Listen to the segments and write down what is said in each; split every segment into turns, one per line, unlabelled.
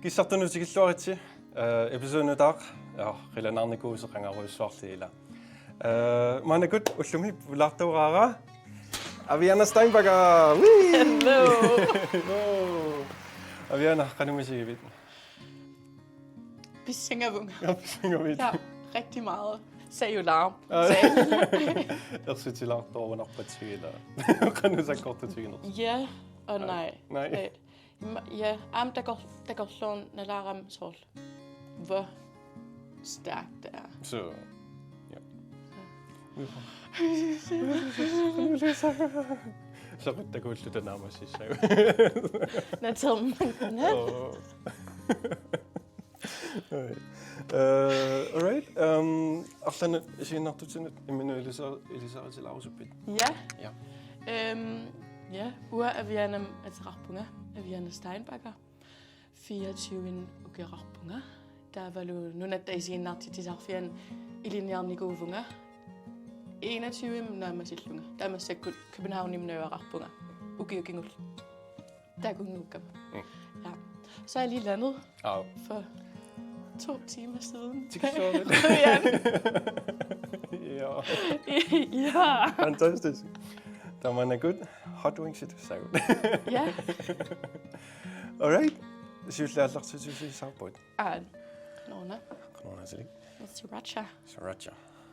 Kissartunu tikilluaritsi episode dag rillanarniku seqangaruissuarliila. Manakut ullumi pulartuuraara. Aviana Steinberger.
Hello.
Aviana, qanumisigivit.
Vi synger vung.
Ja, syngavit.
Ja, rigtig meget. Sayonara.
Ersutillartorunerpatsiila. Qanusakkortutigineq.
Ja og nej.
Nej.
Ja, der går sådan nalaram sol. Hvor stærkt det er.
Så ja. Så der går lidt nærmere sig selv. Alright. Afslutte sige nok du til Emmanuel Elisabeth til Lausebit.
Ja. Ja, ua Aviana Atrappunga, Aviana Steinberger. 24 ugerappunga. Der var jo nogle af de natti til sarfian ilinjarnigovunga. 21 nærmasilunga. Der man sæt København i rappunga. Ugeugingul. Der går nu kom. Ja. Så er jeg lige landet for 2 timer siden.
Ja.
Ja.
Fantastisk. Der man er good. Hot wings it så.
Ja.
Alright. Synes jeg lagt til Southboy.
Knona
til.
Sriracha.
Sriracha.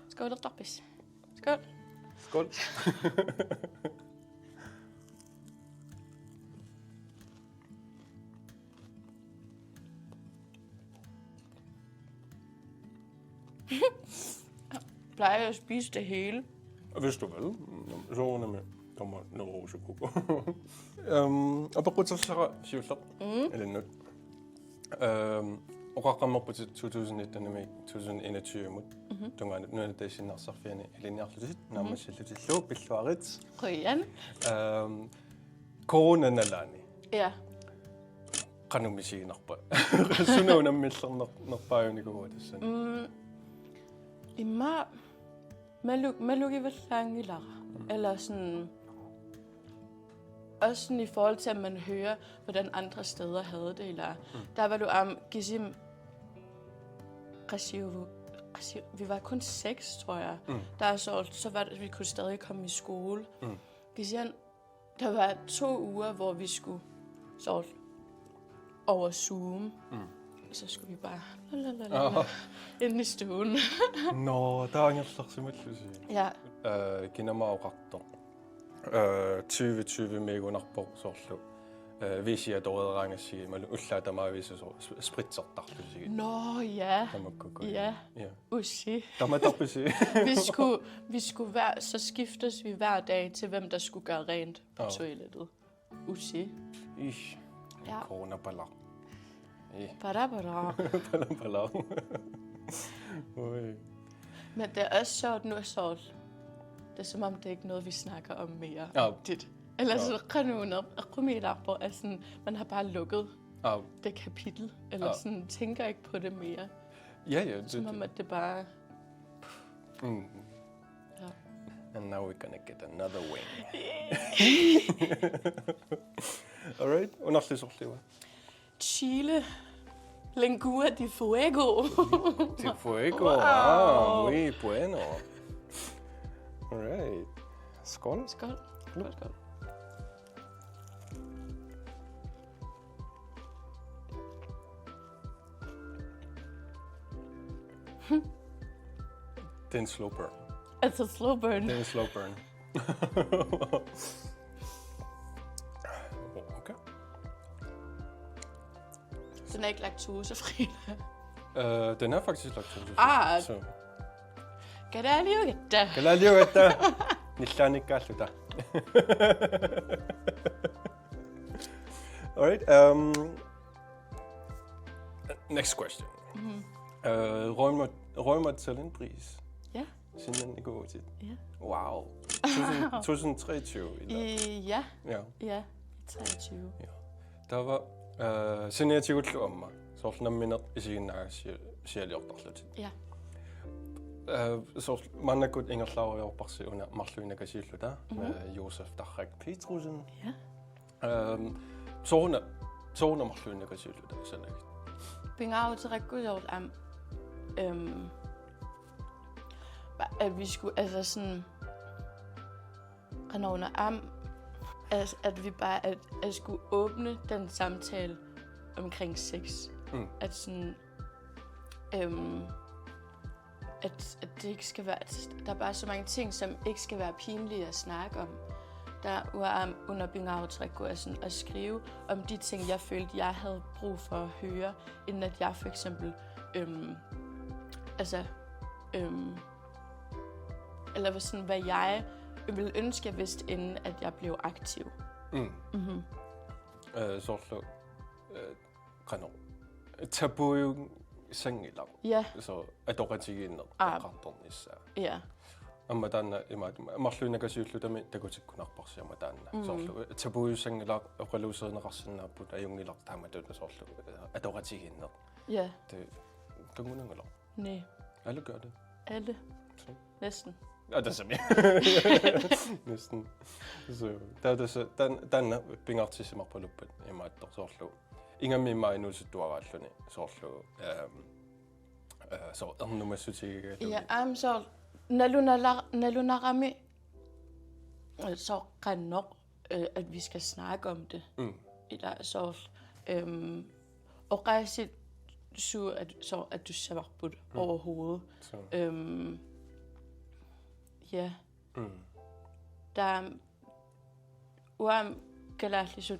Skål og doppis. Skål.
Skål.
Plejer jeg at spise det hele?
Hvis du vil. Så er med. Kommer noget rosekoko. Og på grund af så siger eller noget. Og jeg kommer på 2019 med 2021 mod. Tunga nu er det sin sarfiane eller nærligt. Nærmest lidt slå billuarit.
Røgen.
Corona nalani.
Ja.
Kan du mig sige nok på? Så nu er det mere nok bare en god det sådan.
I mig med lukke vel lange lara. Eller sådan også sådan i forhold til, at man hører, hvordan andre steder havde det. Eller der var du gisim vi var kun 6, tror jeg. Der så var det, at vi kunne stadig komme i skole. Gisim, der var 2 uger, hvor vi skulle så over Zoom. Så skulle vi bare ind i stuen.
Nå, der er ingen slags simulation.
Ja.
Kender mig ret. 2020 mega nakbor så. Hvis jeg dårligt ringer sig, men udlader mig hvis så spritser der på sig.
Nå ja. Ja. Usi.
Der må der på sig.
Vi skulle så skiftes vi hver dag til hvem der skulle gøre rent på toilettet. Usi.
Ja. Corona baller.
Bara.
Baller.
Men det er også sjovt nu så. Det er som om det er ikke noget vi snakker om mere. Dit. Eller så kan du noget på at sådan man har bare lukket det kapitel eller sådan tænker ikke på det mere.
Ja,
som om at det bare
And now we're gonna get another wing. Alright, og næste sorte.
Chile lengua de fuego.
De fuego. Wow. Muy bueno. Alright. Skål.
Skål.
Det er en slow burn.
It's a slow burn.
Det er en slow burn. Okay.
Den er ikke laktosefri.
Den er faktisk laktosefri. Så.
Galaliugetta.
Nillannikkaалluta. Alright. Next question. Røgmåt til en pris.
Ja.
Siden den går til.
Ja.
Wow. 2023.
Ja. 23.
Ja. Der var siden jeg tænkte om mig. Så når man i sin siger lidt.
Ja.
Så man er godt engelsklærer og bare under Marlene Gasilluta Josef Dachek Petrusen.
Ja.
Så Marlene Gasilluta sådan.
pingav til rekordjord at vi skulle, altså sådan, at vi bare, at skulle åbne den samtale omkring sex. At sådan, at det ikke skal være, at der er bare så mange ting, som ikke skal være pinlige at snakke om. Der var under Bingautrækko at skrive om de ting, jeg følte, jeg havde brug for at høre, inden at jeg for eksempel, eller sådan, hvad jeg ville ønske, jeg vidste, inden at jeg blev aktiv.
Sållo, kano. Tabu sengilla.
Ja.
Så adoratiginner qartornissa.
Ja.
Amma tanna marluunakasiullutami takutikkunarparsiama taanna. Sållo, tabu sengilla oqaluuserinaqarsinnaaput ajungilaq taamatuna sållo adoratiginner.
Ja.
Det tungunangala.
Nej.
Alle gør det.
Alle. Næsten.
Ja, det er simpelthen. Næsten. Så den pingartisimar på luppen i mig, der sållo. Ingen med mig nu så du har ret lønne, sållo. Så nu med sutik.
Ja, så nalunarami så kan nok at vi skal snakke om det. I dag så og rejse så at du ser på det overhovedet. Ja. Der uam galatligt så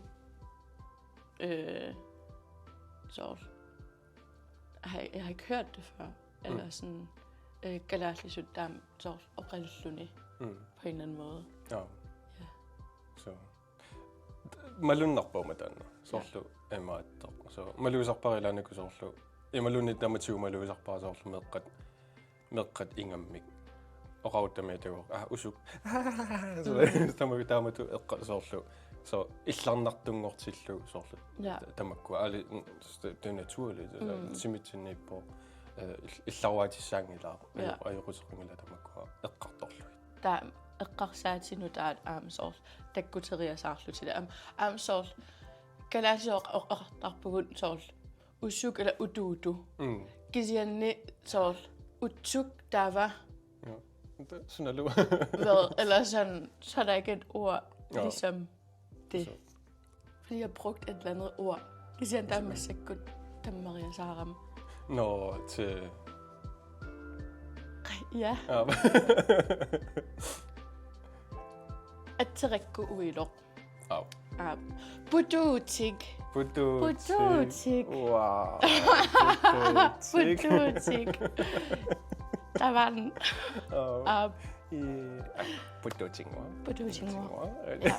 jeg har ikke hørt det før. Eller sådan galatligt der så oprettet lønne på en eller anden måde.
Ja. Så malunarpa med den. Sållo emma så maluusarpari laanaku sållo. Imalunit damatiu maluusarpara sållo meqqat ingammik. Oqauttamia tagu usuk. Så tamatu eqqa sållo. Så illarnartungortillu sållo. Tamakku ali det er naturligt. Simitsinni på illarwaatissangila ajuruserngila tamakku eqqartorlu.
Der eqqarsaatinu taat aamsoor takkuteria saarlutila aamsoor kalaasior oqartarpugun soor usuk eller uduudu kisianni soor utsuk tava.
Sådan er det.
Eller sådan, så er der ikke et ord ligesom det. Fordi jeg har brugt et eller andet ord. Kisian der med sikkert der Maria Saram.
Nå, til...
Ja. At trække uilok. Budutik. Budutik.
Wow.
Budutik. Der var den.
Budutik.
Ja.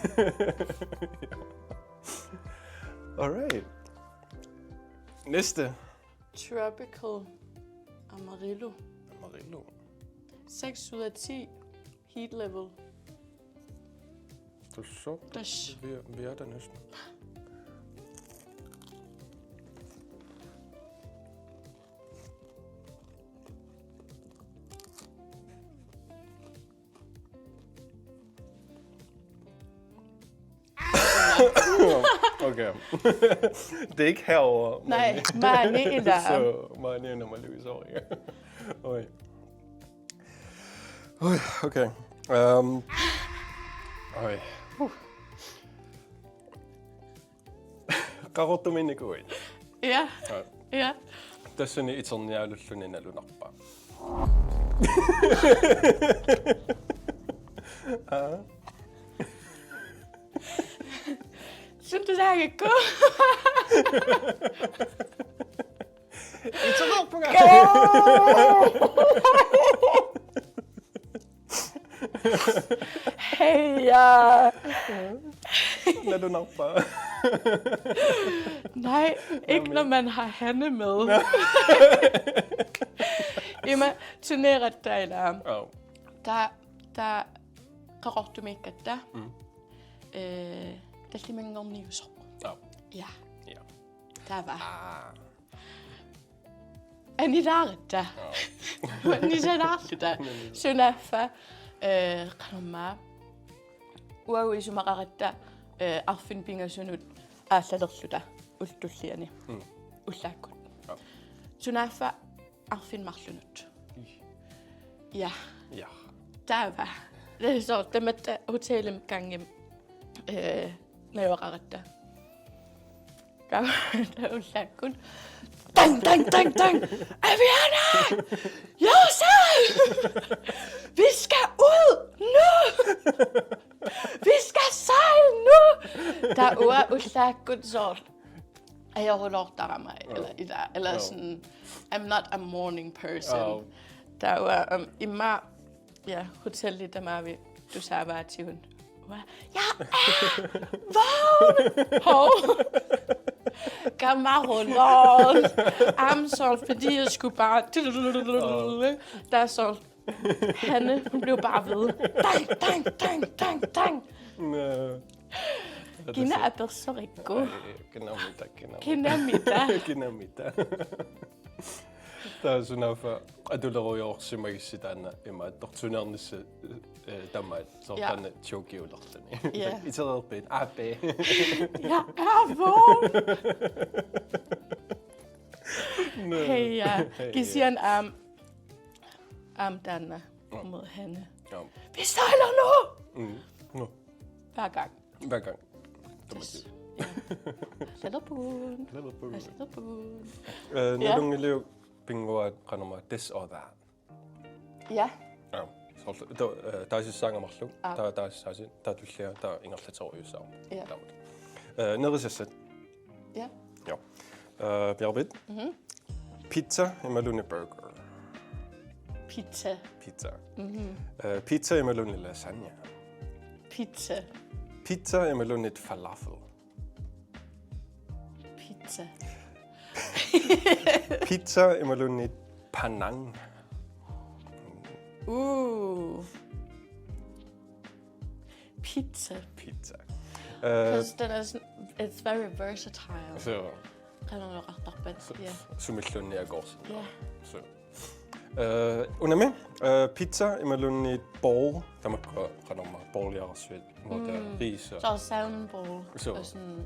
Alright. Næste.
Tropical Amarillo. 6 ud af 10 heat level.
Det er så. Vi er der næsten. Okay. Det er ikke herover.
Nej, mange i der.
Så mange når man løser over. Oj. Okay. Oj. Qarortumini kuit.
Ja. Ja.
Tassani iternialullunina lunarpa.
Synes du, det er ikke godt?
Iternialullunina.
Hey, ja.
Lad du nok bare.
Nej, ikke når man har Hanne med. Ima, turneret dig der. Der qarortu mikkata. Tallimanngorniusor. Ja. Der var. Anidarta. Nisanarta. Sunafa. Qanumma. Uawi sumaqarata arfin pingasunut aallallerluta ultulliani. Ullaakut. Tunafa arfin marlunut. Ja.
Ja.
Tava. Det er så, det med hotellet gange nauraetta. Der er jo sagt kun. Dang, dang, dang, dang! Aviana! Josef! Vi skal ud nu! Vi skal sejle nu! Der er jo sagt kun så. Jeg holder der mig, eller sådan, I'm not a morning person. Der var i ja, hotellet, der var vi, du sagde bare til hende, jeg er vågen! Hov! Gamarolol! Amsol, fordi jeg skulle bare... Der er så... Hanne, hun blev bare ved. Dang, dang, dang, dang, dang! Gina er så rigtig god.
Kinamita. Der er sådan noget for, at du laver jo også mig i den emma, der tunernes dammer, så den choke jo der. Ja. I tager op en AB.
Jeg er vågen. Hey, ja. Giv siger en Danna mod Hanne. Vi sejler nu! Hver gang.
Hver gang.
Sætter på.
Når du elev bingo kanoma this or that.
Ja.
Ja. Så der er sang om Marlo. Der er sagen. Der er du flere. Der er ingen fletorius så. Ja. Nede så sæt.
Ja.
Ja. Bjergbit. Pizza i Malone burger.
Pizza.
Pizza i Malone lasagne. Pizza i Malone falafel. Pizza i Malone panang.
Pizza.
Because
it's very versatile.
Så.
Kan du nok ret ja.
Sumilun jeg går.
Ja.
Så. Under pizza i Malone bowl. Der må kanoma bowl jeg også ved. Hvor der ris.
Så salmonbowl.
Så.
Sådan.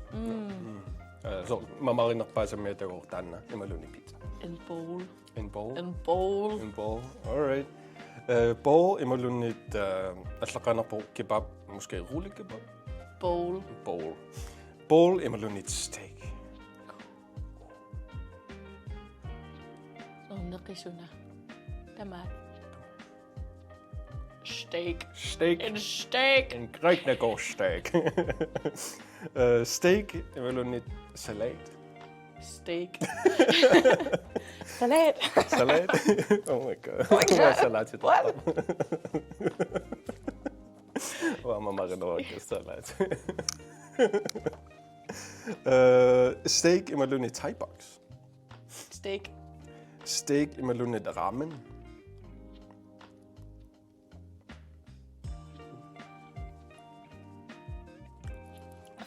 Så mamma rinder bare med der går Danna i Malone pizza.
En bowl.
Alright. Bowl i Malone atlaqana på kebab, måske rulle kebab. Bowl i Malone steak.
Så nakisuna. Damat. Steak.
En rigtig god steak. Steak i Malone salat. Salat. Oh my god. Salat til dig. Hvor mamma rinder ikke salat. Steak i Malone Thai box. Steak i Malone ramen.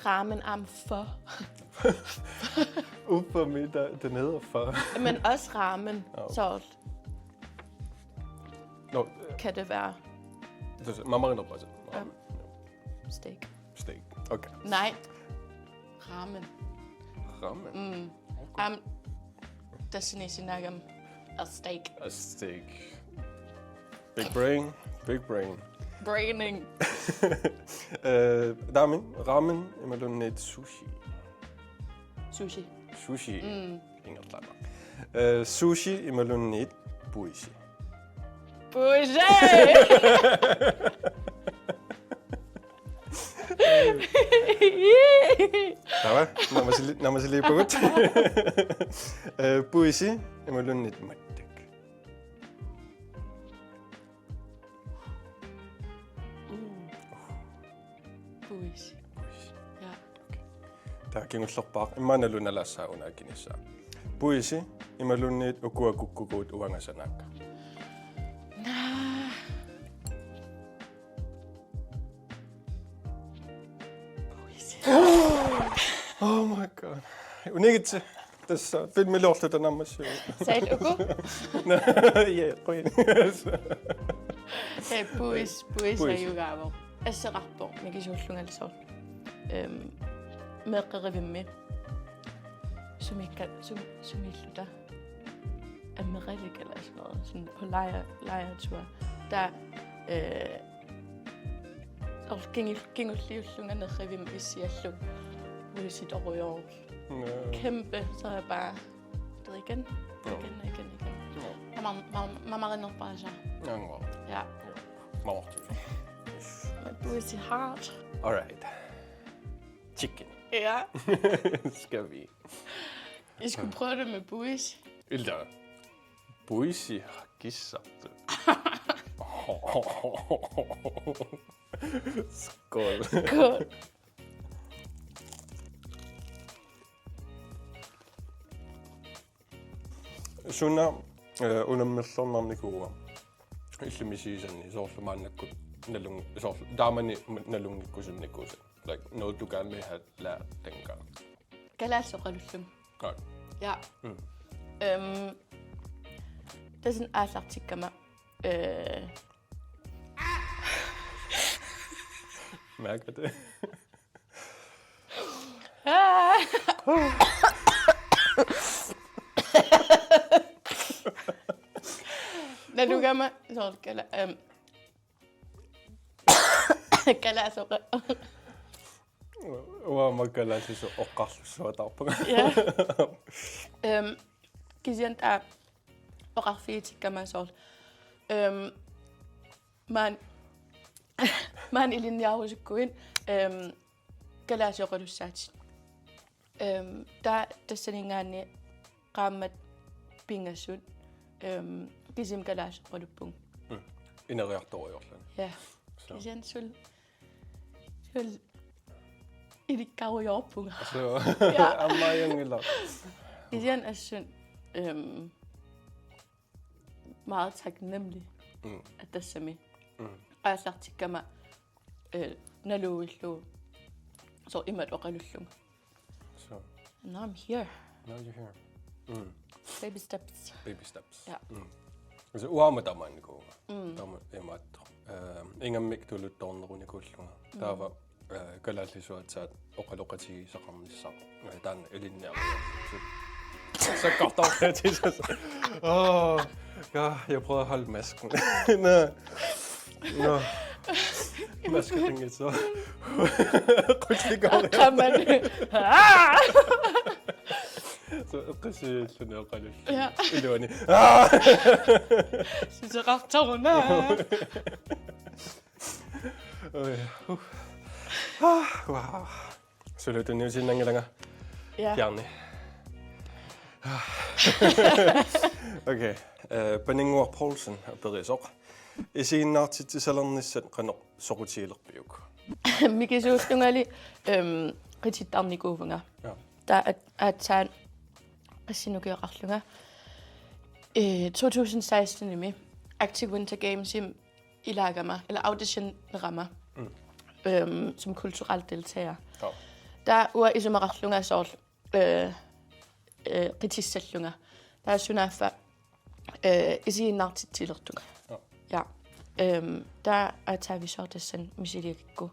Ramen am for.
Upper middag, den hedder for.
Men også ramen, så
no,
kan det være.
Mamma rinder bare til.
Steak.
Okay.
Nej. Ramen. Destiny sinagam a steak.
Big brain.
Braining.
Ramen i Malone sushi. Ingen planer. Sushi i Malone buishi. Давай, нам lige på godt. Buishi i Malone mattek.
Buishi. Ja.
Der gik et slok bak. Man aluna lasa una kinisa. Buishi i Malone ukua kukugut uanga sanaka. Oh my god. Unigit. Tässä filmi lohtuta namassa.
Sait uku?
Ja, qoin.
Hei, puis ayugaavo. Asseqarpo, mikisuullungalsor. Meqqerivimmi. Sumilluta. Amerika eller sådan noget, sådan på lejretur, der ging livslungerne revim i Seattle, hvor jeg sit år kæmpe, så er jeg bare det igen. Mamma renner bare så. Ja. Men du er så hard.
Alright. Chicken.
Ja.
Skal vi?
I skulle prøve det med buis.
Ilda. Buisi kissattu. Skål.
Skål.
Sunna unammersornarnikuuga illimisiisani soorlumaannakkut nalung soorlu daamani nalungnikkusunnikkuusa like noget du gerne vil have lært dengang.
Galassoqalullum.
Nej.
Ja. Det er sådan aasartikkama.
Mærker det?
Da du gør mig, så galassoqalullum.
Uamakalasisu oqqarlussuatarpunga.
Ja. Kisian ta oqarfiitikkama soorl. Man ilinniarusukkuin galassoqalussaati. Da tassaningaanni qaammat pingassut kisim galassoqaluppung.
Ineriartoriorlan.
Ja. Kisian sul ilikkaruyorpunga.
Så
Ja.
ammayangilla.
Kisian assun meget taknemmelig at tassami. Aasartikkama naluullu so imat oqalullunga.
So
Now I'm here.
now you're here.
Baby steps.
Baby steps.
Ja.
Så uamatamannikuuga. Tama imaatto. Ingammik tuluttornerunikulluga. Taava kalallisuatsaat oqaloqatigisaqarnissaq. Taanna ilinniarnior. Så godt dog til så. Ja, jeg prøver at holde masken. Nå. Masken er ikke så. Rytlig går det. Så præcis sådan noget rigtig.
Ja.
Det var det.
Synes jeg ret tårne.
Wow. Så lød det nu til længe længere.
Ja.
Gerne. Okay. Beningor Poulsen berisor. Isiinnaar tisalernissat qanoq soqutiilerpiuk.
Mikisuustungali qitittarnikuuvunga.
Ja.
Der ataan qassinukiaqarlunga 2016 imi Arctic Winter Games ilagama eller audition rama som kulturel deltager.
Ja.
Der ua isumaqarlunga soorl qitissallunga. Der sunaffa isiinnaartittilertuga. Ja. Der tager vi så det sådan musikkikku.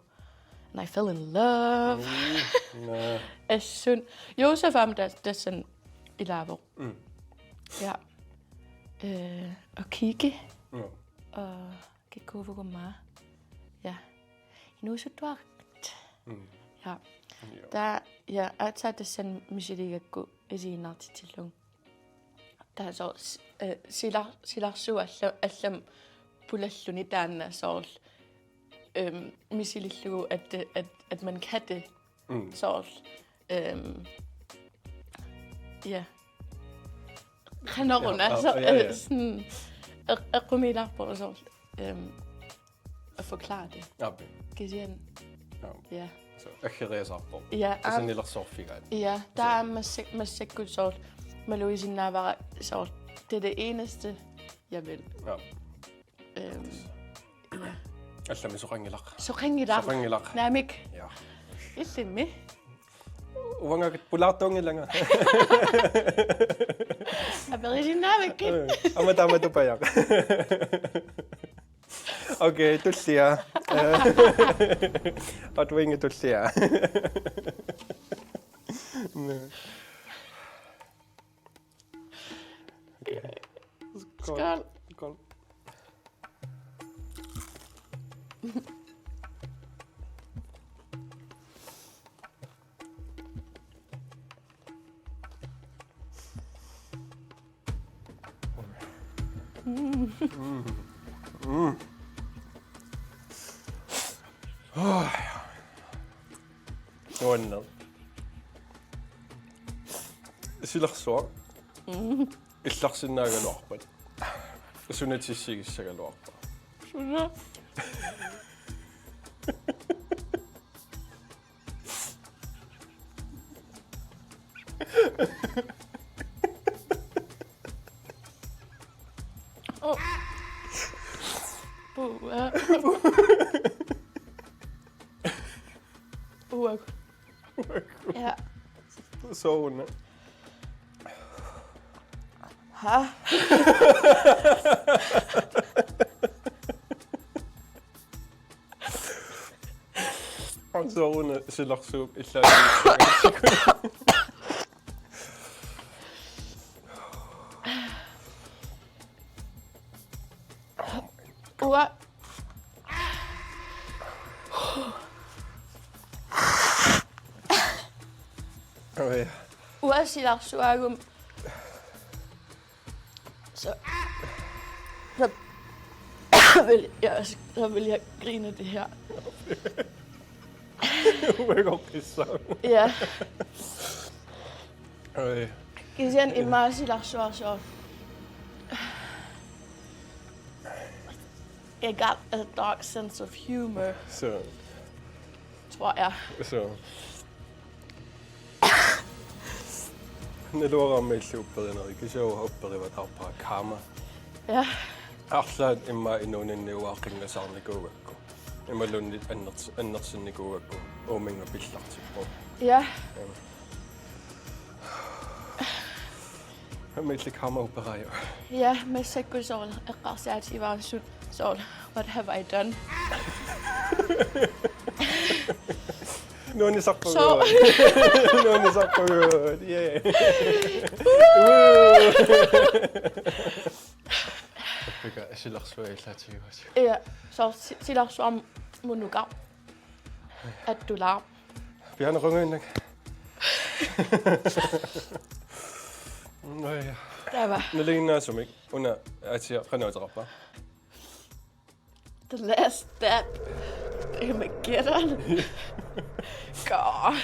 And I fell in love. Assun. Josef am det sådan i lavo. Ja. Og kigge. Og kigge over mig. Ja. Nu så duagt. Ja. Der ja, jeg tager det sådan musikkikku isiinnaartittilung. Der så sila så allam pulalluni taanna soorl misilillugu at man kan det soorl ja qanoruna så sådan aqumilarpor soorl at forklare det.
Okay.
Kisian. Ja.
Så akhireesarpo.
Ja.
Sådan illersorfigaat.
Ja, der er massekkut soorl maluisinnaavara soorl. Det er det eneste jeg vil.
Ja.
Ja.
Allami soqangilaq.
Soqangilaq. Namik.
Ja.
Illimmi.
Uangakit pulaartuungilanga.
Aberisinnaavik.
Amatupajaq. Okay, tullia. Atwingi tullia.
Skål.
Skål. Nuanna. Silarsua. Illarsinnaagaluarpat. Sunatissigisagaluarpa.
Suna. Oh. Ja.
Sovende.
Hæ?
Sovende silarsuup illa.
Ua.
Okay.
Ua silarsuagum. Så vil jeg grine det her.
Jeg går pisse.
Ja.
Okay.
Kisian imma silarsuarsuar. I got a dark sense of humor,
Så.
tror jeg.
Så. Neluara meilluupperinaari kisuuhauperivat harpaa kaama.
Ja.
Arlaat imma inuuninniuaaqingasarnikuugakku. Imalunnit annersinnikuugakku uuminga pillartippu.
Ja.
Meilli kaama uperaaju.
Ja, med sekkusool eqqarsiatiivaan sut sool. What have I done?
Nuani sarpaguut.
So.
Nuani sarpaguut. Yeah. Pika silarsua illatiuat.
Ja, så silarsuam munuqar. At du laar.
Bjarne rungainnak. Nej.
Der var
Nalinaasumik una atia qanauterarpa.
the last step. Det med gætteren. God.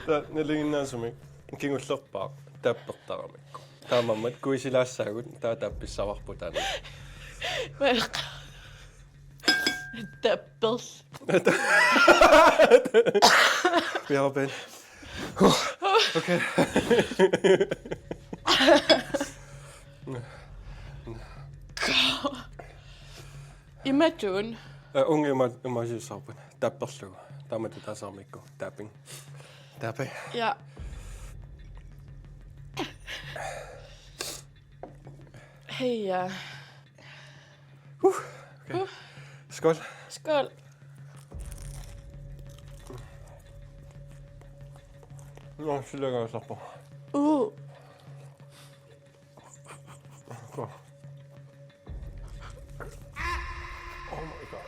Ta nalinaasumik kingullerpaa taappertaramikku. Taamammat kuisilaassaagut taa taappissavarpu taana.
Men Dabbels.
Vi har ben. Okay.
Imagine.
Unge imagissarpun tapperlugu. Taamatu taasarmikku tapping. Tapping.
Ja. Hey, ja.
Okay. Skål.
Skål.
Nå, så lægger jeg slap på. Skål. Oh my god.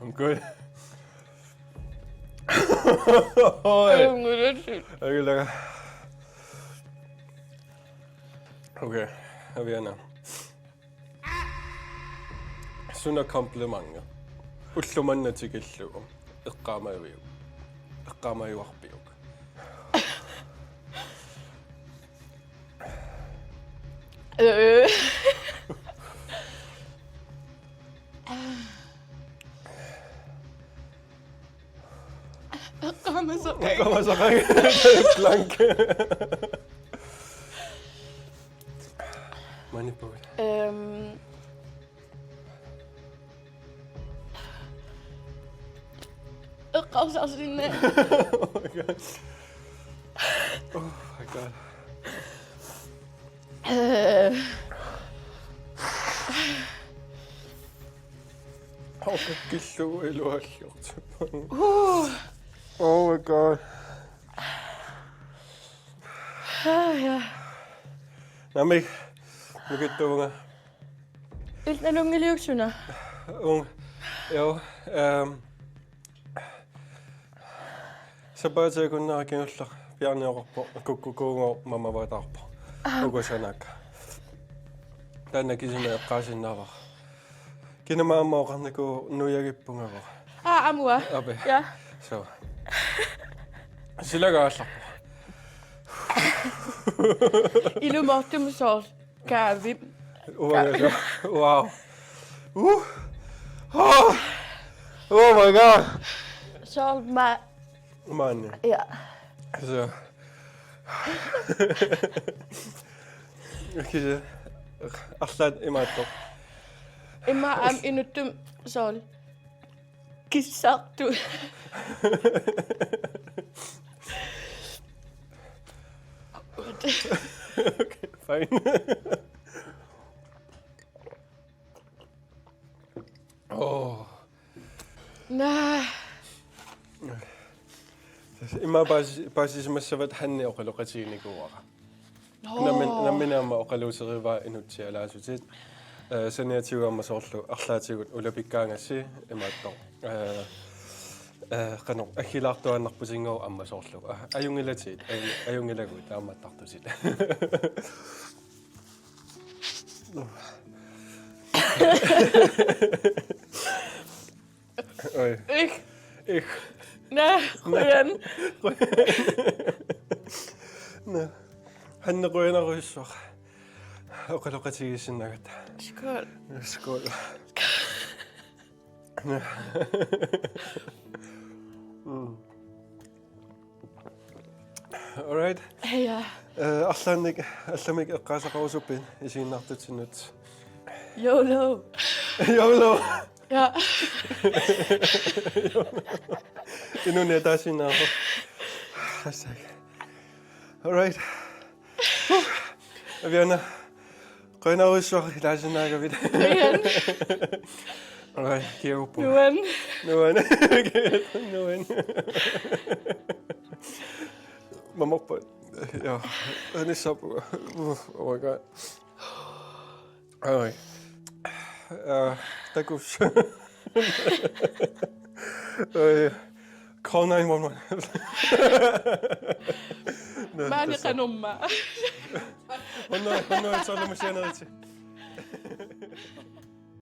I'm good. Okay, lækker. Okay, her vi er nu. Sunna komplimenter. Ullumanna tikillugu. Iqqaamajuiu. Iqqaamajuarpiuk.
Kommer så
Kommer så ringe. Blank. Manipul.
Raus din næb.
Oh my god. Oh my god. Killu ilualliort. Oh my god.
Ja.
Namik nukittuunga
Iltanungiliuksuna.
Jo, Sabatekunnaarikinullaq piarniorpo kukkukuungo mamavaatarpo. Ugusanakka. Tanna kisina eqqaasinnaava. Kinamaamooqarniku nuyagippungago.
Amua.
Abe.
Ja.
So. Silagaallarpo.
Ilumortum soor kaavim.
Wow. Oh my god.
Soor ma.
Manni.
Ja.
So. Kise. Arlaat imaattoq.
Imma am inuttum soor. Kissartu.
Okay, fine. Oh.
Nah.
Imma paasisimmassavat hanni oqaloqatiginikuara. Namminaama oqaluuseriva inutsialaasutit. Saniatiuamma soorlu arlaatigut ulapikkaangassi imaattoq. Qano akhilaartuannarpusinngoo amma soorlu. Ajungilatit ajungilagut aammattartusit. Oi. Ich.
Nah, Ryan.
Nah. Hanne qoyanaruissuaq. Oqaloqatigissinnagata.
Skål.
Skål. All right.
Ja.
Arlaannik allamik eqqaasaqarusuppin isiinnartutsinnut.
YOLO.
YOLO.
Ja.
Inunnia taasinnaaru. Hashtag. All right. Aviana. Qoyanaruissuaq ilaasinnаагavit.
Ryan.
All right. Kiupu.
Nuan.
Nuan. Nuan. Mamorpa. Ja, anissapu. Oh my god. Oi. Takus. Call 911.
Maani qanumma.
Honno, sallu masianariti.